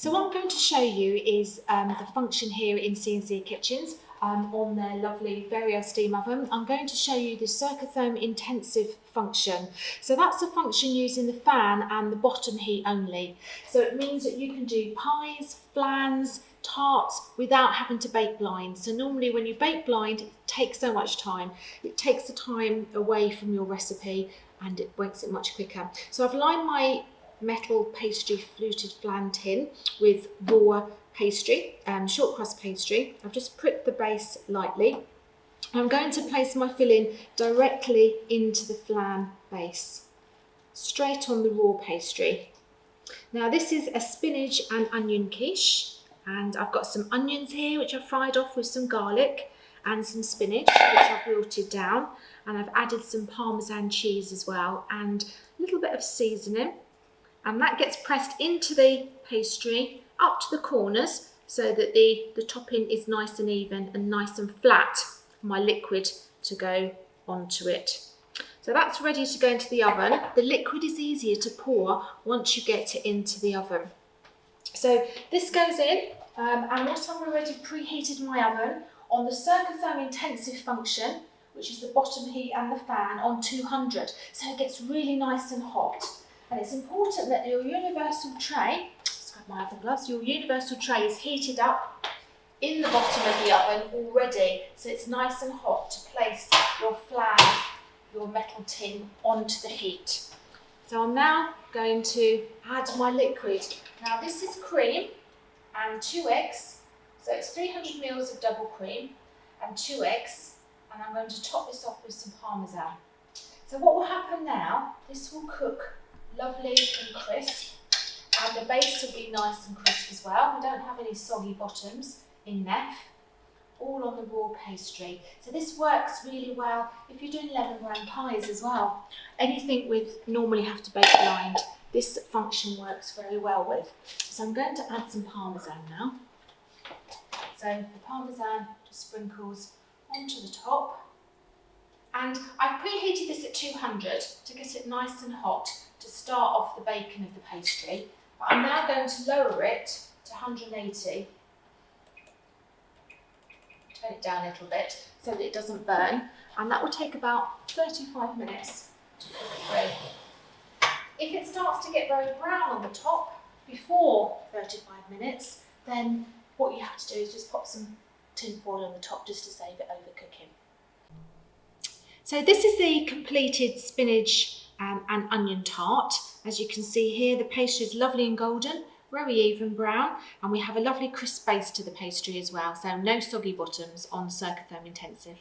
So what I'm going to show you is the function here in C&C Kitchens on their lovely Vario steam oven. I'm going to show you the Circotherm intensive function. So that's a function using the fan and the bottom heat only. So it means that you can do pies, flans, tarts without having to bake blind. So normally when you bake blind, it takes so much time. It takes the time away from your recipe and it makes it much quicker. So I've lined my metal pastry fluted flan tin with raw pastry, short crust pastry. I've just pricked the base lightly. I'm going to place my filling directly into the flan base, straight on the raw pastry. Now this is a spinach and onion quiche, and I've got some onions here which I've fried off with some garlic and some spinach which I've wilted down, and I've added some Parmesan cheese as well and a little bit of seasoning. And that gets pressed into the pastry up to the corners so that the topping is nice and even and nice and flat for my liquid to go onto it. So that's ready to go into the oven. The liquid is easier to pour once you get it into the oven. So this goes in, and once I've already preheated my oven on the Circotherm intensive function, which is the bottom heat and the fan, on 200, so it gets really nice and hot. And it's important that your universal tray, let's grab my oven gloves, your universal tray is heated up in the bottom of the oven already, so it's nice and hot to place your flan, your metal tin, onto the heat. So I'm now going to add my liquid. Now this is cream and 2 eggs, so it's 300 ml of double cream and 2 eggs, and I'm going to top this off with some Parmesan. So what will happen now, this will cook lovely and crisp, and the base will be nice and crisp as well. We don't have any soggy bottoms in Neff, all on the raw pastry. So this works really well if you're doing lemon meringue pies as well. Anything with normally have to bake blind, this function works very well with. So I'm going to add some Parmesan now. So the Parmesan just sprinkles onto the top. And I've preheated this at 200 to get it nice and hot to start off the baking of the pastry. But I'm now going to lower it to 180. Turn it down a little bit so that it doesn't burn, and that will take about 35 minutes to cook through. If it starts to get very brown on the top before 35 minutes, then what you have to do is just pop some tin foil on the top just to save it overcooking. So this is the completed spinach and onion tart. As you can see here, the pastry is lovely and golden, very even brown, and we have a lovely crisp base to the pastry as well, so no soggy bottoms on Circotherm Intensive.